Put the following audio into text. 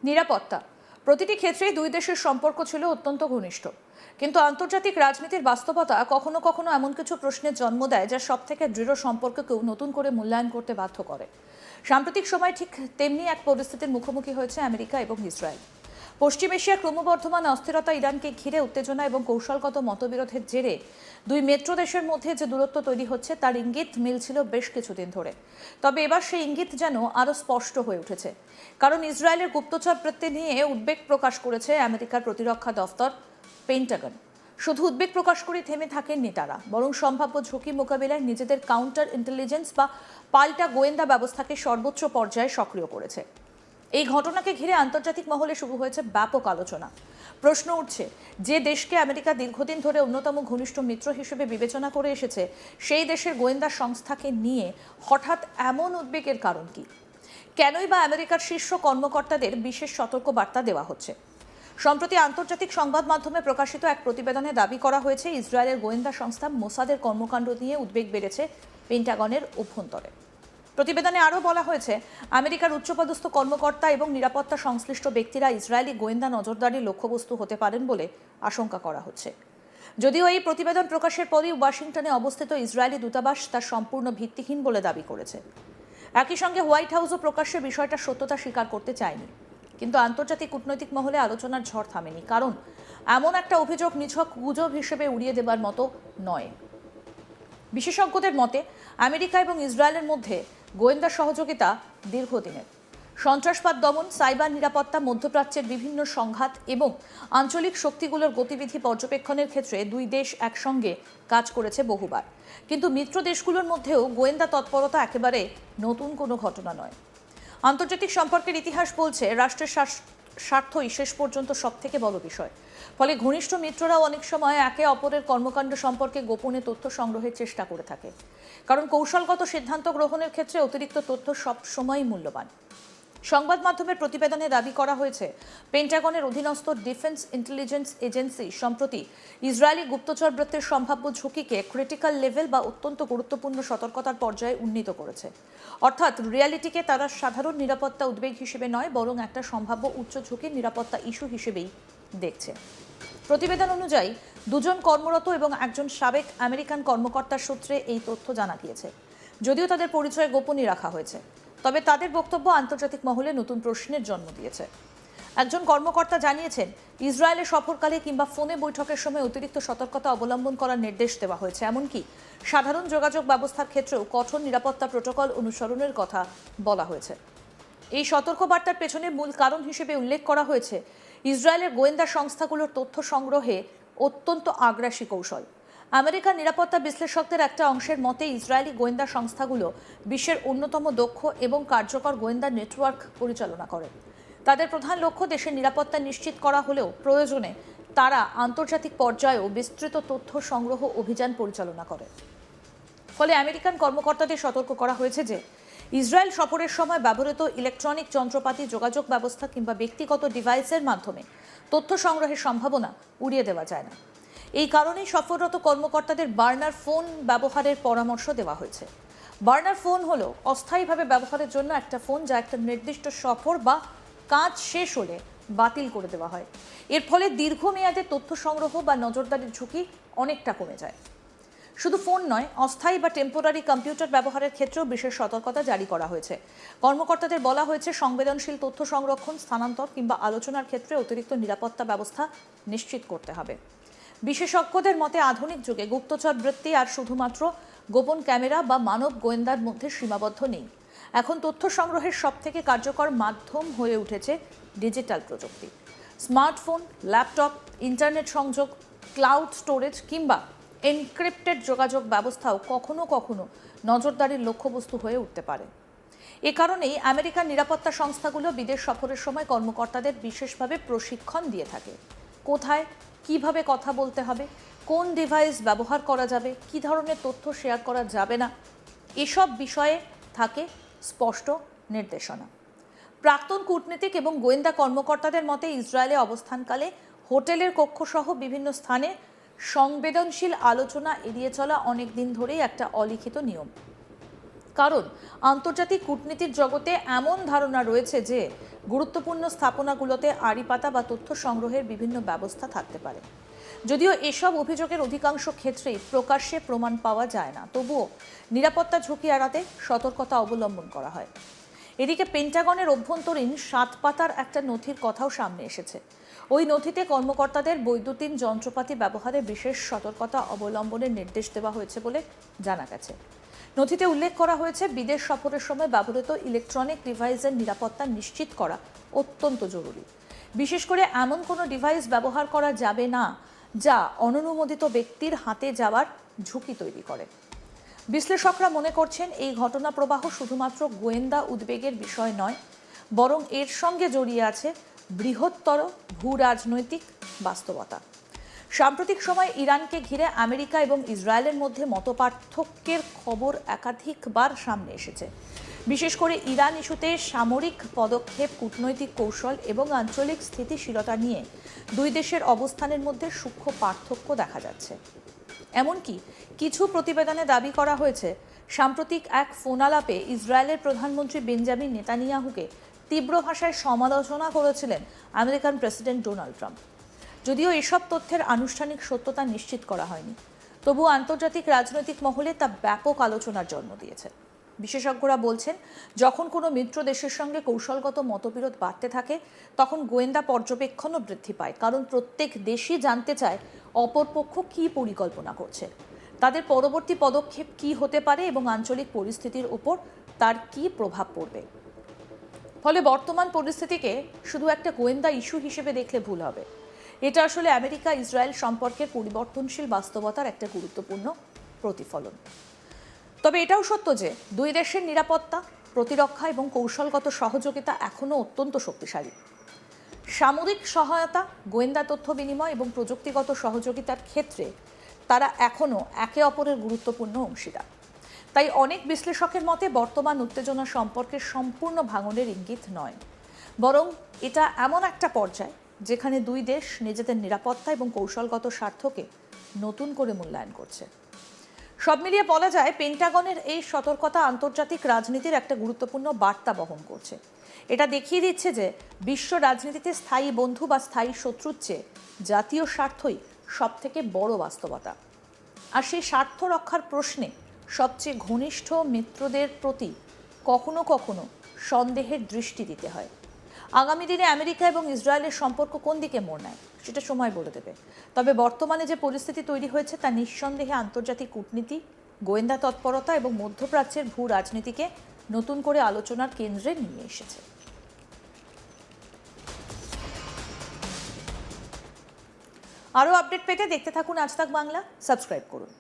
নিরাপত্তা প্রতিটি ক্ষেত্রেই দুই দেশের সম্পর্ক ছিল অত্যন্ত ঘনিষ্ঠ, কিন্তু আন্তর্জাতিক রাজনীতির বাস্তবতা কখনো কখনো এমন কিছু প্রশ্নের জন্ম দেয় যা সবথেকে দৃঢ় সম্পর্ককেও নতুন করে মূল্যায়ন করতে বাধ্য করে। সাম্প্রতিক সময় ঠিক তেমনি এক পরিস্থিতির মুখোমুখি হয়েছে আমেরিকা এবং ইসরায়েল। পশ্চিম এশিয়ার ক্রমবর্ধমান অস্থিরতা, ইরানকে ঘিরে উত্তেজনা এবং কৌশলগত মতবিরোধের জেরে দুই মিত্র দেশের মধ্যে যে দূরত্ব তৈরি হচ্ছে তার ইঙ্গিত মিলছিল বেশ কিছুদিন ধরে। তবে এবার সেই ইঙ্গিত যেন আরও স্পষ্ট হয়ে উঠেছে, কারণ ইসরায়েলের গুপ্তচর বৃত্তি নিয়ে উদ্বেগ প্রকাশ করেছে আমেরিকার প্রতিরক্ষা দফতর পেন্টাগন। শুধু উদ্বেগ প্রকাশ করে থেমে থাকেননি তারা, বরং সম্ভাব্য ঝুঁকি মোকাবিলায় নিজেদের কাউন্টার ইন্টেলিজেন্স বা পাল্টা গোয়েন্দা ব্যবস্থাকে সর্বোচ্চ পর্যায়ে সক্রিয় করেছে। এই ঘটনাকে ঘিরে আন্তর্জাতিক মহলে শুরু হয়েছে ব্যাপক আলোচনা। প্রশ্ন উঠছে, যে দেশকে আমেরিকা দীর্ঘদিন ধরে অন্যতম ঘনিষ্ঠ মিত্র হিসেবে বিবেচনা করে এসেছে, সেই দেশের গোয়েন্দা সংস্থাকে নিয়ে হঠাৎ এমন উদ্বেগের কারণ কি? কেনই বা আমেরিকার শীর্ষ কর্মকর্তাদের বিশেষ সতর্কবার্তা দেওয়া হচ্ছে? সম্প্রতি আন্তর্জাতিক সংবাদ মাধ্যমে প্রকাশিত এক প্রতিবেদনে দাবি করা হয়েছে, ইসরায়েলের গোয়েন্দা সংস্থা মোসাদের কর্মকাণ্ড নিয়ে উদ্বেগ বেড়েছে পেন্টাগনের অভ্যন্তরে। প্রতিবেদনে আরও বলা হয়েছে, আমেরিকার উচ্চপদস্থ কর্মকর্তা এবং নিরাপত্তা সংশ্লিষ্ট ব্যক্তিরা ইসরায়েলি গোয়েন্দা নজরদারির লক্ষ্যবস্তু হতে পারেন বলে আশঙ্কা করা হচ্ছে। যদিও এই প্রতিবেদন প্রকাশের পরই ওয়াশিংটনে অবস্থিত ইসরায়েলি দূতাবাস তা সম্পূর্ণ ভিত্তিহীন বলে দাবি করেছে। একই সঙ্গে হোয়াইট হাউসও প্রকাশ্যে বিষয়টার সত্যতা স্বীকার করতে চায়নি। কিন্তু আন্তর্জাতিক কূটনৈতিক মহলে আলোচনার ঝড় থামেনি, কারণ এমন একটা অভিযোগ নিছক গুজব হিসেবে উড়িয়ে দেবার মতো নয়। বিশেষজ্ঞদের মতে, আমেরিকা এবং ইসরায়েলের মধ্যে গোয়েন্দা সহযোগিতা দীর্ঘদিনের। সন্ত্রাসবাদ দমন, সাইবার নিরাপত্তা, মধ্যপ্রাচ্যের বিভিন্ন সংঘাত এবং আঞ্চলিক শক্তিগুলোর গতিবিধি পর্যবেক্ষণের ক্ষেত্রে দুই দেশ একসঙ্গে কাজ করেছে বহুবার। কিন্তু মিত্র দেশগুলোর মধ্যেও গোয়েন্দা তৎপরতা একেবারে নতুন কোনো ঘটনা নয়। আন্তর্জাতিক সম্পর্কের ইতিহাস বলছে, রাষ্ট্রের স্বার্থই শেষ পর্যন্ত সবথেকে বড় বিষয়। ফলে ঘনিষ্ঠ মিত্ররাও অনেক সময় একে অপরের কর্মকাণ্ড সম্পর্কে গোপনে তথ্য সংগ্রহের চেষ্টা করে থাকে, কারণ কৌশলগত সিদ্ধান্ত গ্রহণের ক্ষেত্রে অতিরিক্ত তথ্য সব সময়ই মূল্যবান। সংবাদ মাধ্যমের প্রতিবেদনে দাবি করা হয়েছে, পেন্টাগনের অধীনস্থ ডিফেন্স ইন্টেলিজেন্স এজেন্সি সম্প্রতি ইসরায়েলি গুপ্তচর বৃত্তির সম্ভাব্য ঝুঁকিকে ক্রিটিক্যাল লেভেল বা অত্যন্ত গুরুত্বপূর্ণ সতর্কতার পর্যায়ে উন্নীত করেছে। অর্থাৎ রিয়ালিটিকে তারা সাধারণ নিরাপত্তা উদ্বেগ হিসেবে নয়, বরং একটা সম্ভাব্য উচ্চ ঝুঁকির নিরাপত্তা ইস্যু হিসেবেই দেখছে। প্রতিবেদন অনুযায়ী দুজন কর্মরত এবং একজন সাবেক আমেরিকান কর্মকর্তার সূত্রে এই তথ্য জানা গিয়েছে। যদিও তাদের পরিচয় গোপনই রাখা হয়েছে, তবে তাদের বক্তব্য আন্তর্জাতিক মহলে নতুন প্রশ্নের জন্ম দিয়েছে। একজন কর্মকর্তা জানিয়েছেন, ইসরায়েলে সফরকালে কিংবা ফোনে বৈঠকের সময় অতিরিক্ত সতর্কতা অবলম্বন করার নির্দেশ দেওয়া হয়েছে। এমনকি সাধারণ যোগাযোগ ব্যবস্থার ক্ষেত্রেও কঠোর নিরাপত্তা প্রোটোকল অনুসরণের কথা বলা হয়েছে। এই সতর্কবার্তার পেছনে মূল কারণ হিসেবে উল্লেখ করা হয়েছে, ইসরায়েলের গোয়েন্দা সংস্থাগুলোর তথ্য সংগ্রহে অত্যন্ত আগ্রাসী কৌশল। আমেরিকার নিরাপত্তা বিশ্লেষকদের একটা অংশের মতে, ইসরায়েলি গোয়েন্দা সংস্থাগুলো বিশ্বের অন্যতম দক্ষ এবং কার্যকর গোয়েন্দা নেটওয়ার্ক পরিচালনা করে। তাদের প্রধান লক্ষ্য দেশের নিরাপত্তা নিশ্চিত করা হলেও প্রয়োজনে তারা আন্তর্জাতিক পর্যায়েও বিস্তৃত তথ্য সংগ্রহ অভিযান পরিচালনা করে। ফলে আমেরিকান কর্মকর্তাদের সতর্ক করা হয়েছে যে, ইসরায়েল সফরের সময় ব্যবহৃত ইলেকট্রনিক যন্ত্রপাতি, যোগাযোগ ব্যবস্থা কিংবা ব্যক্তিগত ডিভাইসের মাধ্যমে তথ্য সংগ্রহের সম্ভাবনা উড়িয়ে দেওয়া যায় না। এই কারণেই সফররত কর্মকর্তাদের বার্নার ফোন ব্যবহারের পরামর্শ দেওয়া হয়েছে। বার্নার ফোন হলো অস্থায়ীভাবে ব্যবহারের জন্য একটা ফোন, যা একটা নির্দিষ্ট সফর বা কাজ শেষ হলে বাতিল করে দেওয়া হয়। এর ফলে দীর্ঘমেয়াদে তথ্য সংগ্রহ বা নজরদারির ঝুঁকি অনেকটা কমে যায়। শুধু ফোন নয়, অস্থায়ী বা টেম্পোরারি কম্পিউটার ব্যবহারের ক্ষেত্রেও বিশেষ সতর্কতা জারি করা হয়েছে। কর্মকর্তাদের বলা হয়েছে, সংবেদনশীল তথ্য সংরক্ষণ, স্থানান্তর কিংবা আলোচনার ক্ষেত্রে অতিরিক্ত নিরাপত্তা ব্যবস্থা নিশ্চিত করতে হবে। বিশেষজ্ঞদের মতে, আধুনিক যুগে গুপ্তচর বৃত্তি আর শুধুমাত্র গোপন ক্যামেরা বা মানব গোয়েন্দার মধ্যে সীমাবদ্ধ নেই। এখন তথ্য সংগ্রহের সবথেকে কার্যকর মাধ্যম হয়ে উঠেছে ডিজিটাল প্রযুক্তি। স্মার্টফোন, ল্যাপটপ, ইন্টারনেট সংযোগ, ক্লাউড স্টোরেজ কিংবা এনক্রিপ্টেড যোগাযোগ ব্যবস্থাও কখনো কখনো নজরদারির লক্ষ্যবস্তু হয়ে উঠতে পারে। এ কারণেই আমেরিকার নিরাপত্তা সংস্থাগুলো বিদেশ সফরের সময় কর্মকর্তাদের বিশেষভাবে প্রশিক্ষণ দিয়ে থাকে। কোথায়, কিভাবে কথা বলতে হবে, কোন ডিভাইস ব্যবহার করা যাবে, কী ধরনের তথ্য শেয়ার করা যাবে না, এসব বিষয়ে থাকে স্পষ্ট নির্দেশনা। প্রাক্তন কূটনীতিক এবং গোয়েন্দা কর্মকর্তাদের মতে, ইসরায়েলে অবস্থানকালে হোটেলের কক্ষসহ বিভিন্ন স্থানে সংবেদনশীল আলোচনা এড়িয়ে চলা অনেক দিন ধরেই একটা অলিখিত নিয়ম। কারণ আন্তর্জাতিক কূটনীতির জগতে এমন ধারণা রয়েছে যে গুরুত্বপূর্ণ স্থাপনাগুলোতে আড়ি পাতা বা তথ্য সংগ্রহের বিভিন্ন ব্যবস্থা থাকতে পারে। যদিও এসব অভিযোগের অধিকাংশ ক্ষেত্রেই প্রকাশ্যে প্রমাণ পাওয়া যায় না, তবুও নিরাপত্তা ঝুঁকি এড়াতে সতর্কতা অবলম্বন করা হয়। এদিকে পেন্টাগনের অভ্যন্তরীণ 7 পাতার একটা নথির কথাও সামনে এসেছে। ওই নথিতে কর্মকর্তাদের বৈদ্যুতিন যন্ত্রপাতি ব্যবহারে বিশেষ সতর্কতা অবলম্বনের নির্দেশ দেওয়া হয়েছে বলে জানা গেছে। নথিতে উল্লেখ করা হয়েছে, বিদেশ সফরের সময় ব্যবহৃত ইলেকট্রনিক ডিভাইসের নিরাপত্তা নিশ্চিত করা অত্যন্ত জরুরি। বিশেষ করে এমন কোনো ডিভাইস ব্যবহার করা যাবে না যা অননুমোদিত ব্যক্তির হাতে যাওয়ার ঝুঁকি তৈরি করে। বিশ্লেষকরা মনে করছেন, এই ঘটনা প্রবাহ শুধুমাত্র গোয়েন্দা উদ্বেগের বিষয় নয়, বরং এর সঙ্গে জড়িয়ে আছে বৃহত্তর ভূরাজনৈতিক বাস্তবতা। সাম্প্রতিক সময়ে ইরানকে ঘিরে আমেরিকা এবং ইসরায়েলের মধ্যে মতপার্থক্যের খবর একাধিকবার সামনে এসেছে। বিশেষ করে ইরান ইস্যুতে সামরিক পদক্ষেপ, কূটনৈতিক কৌশল এবং আঞ্চলিক স্থিতিশীলতা নিয়ে দুই দেশের অবস্থানের মধ্যে সূক্ষ্ম পার্থক্য দেখা যাচ্ছে। এমনকি কিছু প্রতিবেদনে দাবি করা হয়েছে, সাম্প্রতিক এক ফোনালাপে ইসরায়েলের প্রধানমন্ত্রী বেঞ্জামিন নেতানিয়াহুকে তীব্র ভাষায় সমালোচনা করেছিলেন আমেরিকান প্রেসিডেন্ট ডোনাল্ড ট্রাম্প। যদিও এসব তথ্যের আনুষ্ঠানিক সত্যতা নিশ্চিত করা হয়নি, তবুও আন্তর্জাতিক রাজনৈতিক মহলে তা ব্যাপক আলোচনার জন্ম দিয়েছে। বিশেষজ্ঞরা বলছেন, যখন কোনো মিত্র দেশের সঙ্গে কৌশলগত মতবিরোধ বাড়তে থাকে, তখন গোয়েন্দা পর্যবেক্ষণও বৃদ্ধি পায়। কারণ প্রত্যেক দেশই জানতে চায় অপরপক্ষ কী পরিকল্পনা করছে, তাদের পরবর্তী পদক্ষেপ কী হতে পারে এবং আঞ্চলিক পরিস্থিতির উপর তার কী প্রভাব পড়বে। ফলে বর্তমান পরিস্থিতিকে শুধু একটা গোয়েন্দা ইস্যু হিসেবে দেখলে ভুল হবে। এটা আসলে আমেরিকা ইসরায়েল সম্পর্কের পরিবর্তনশীল বাস্তবতার একটা গুরুত্বপূর্ণ প্রতিফলন। তবে এটাও সত্য যে দুই দেশের নিরাপত্তা, প্রতিরক্ষা এবং কৌশলগত সহযোগিতা এখনও অত্যন্ত শক্তিশালী। সামরিক সহায়তা, গোয়েন্দা তথ্য বিনিময় এবং প্রযুক্তিগত সহযোগিতার ক্ষেত্রে তারা এখনও একে অপরের গুরুত্বপূর্ণ অংশীদার। তাই অনেক বিশ্লেষকের মতে বর্তমান উত্তেজনা সম্পর্কে সম্পূর্ণ ভাঙনের ইঙ্গিত নয়, বরং এটা এমন একটা পর্যায় যেখানে দুই দেশ নিজেদের নিরাপত্তা এবং কৌশলগত স্বার্থকে নতুন করে মূল্যায়ন করছে। সব মিলিয়ে বলা যায়, পেন্টাগনের এই সতর্কতা আন্তর্জাতিক রাজনীতির একটা গুরুত্বপূর্ণ বার্তা বহন করছে। এটা দেখিয়ে দিচ্ছে যে বিশ্ব রাজনীতিতে স্থায়ী বন্ধু বা স্থায়ী শত্রুর চেয়ে জাতীয় স্বার্থই সবথেকে বড় বাস্তবতা। আর সেই স্বার্থ রক্ষার প্রশ্নে সবচেয়ে ঘনিষ্ঠ মিত্রদের প্রতি কখনো কখনো সন্দেহের দৃষ্টি দিতে হয়। আগামী দিনে আমেরিকা এবং ইসরায়েলের সম্পর্ক কোন দিকে মোড় নেয় সেটা সময় বলে দেবে। তবে বর্তমানে যে পরিস্থিতি তৈরি হয়েছে তা নিঃসন্দেহে আন্তর্জাতিক কূটনীতি, গোয়েন্দা তৎপরতা এবং মধ্যপ্রাচ্যের ভূ রাজনীতিকে নতুন করে আলোচনার কেন্দ্রে নিয়ে এসেছে। আরও আপডেট পেতে দেখতে থাকুন আজ তাক বাংলা, সাবস্ক্রাইব করুন।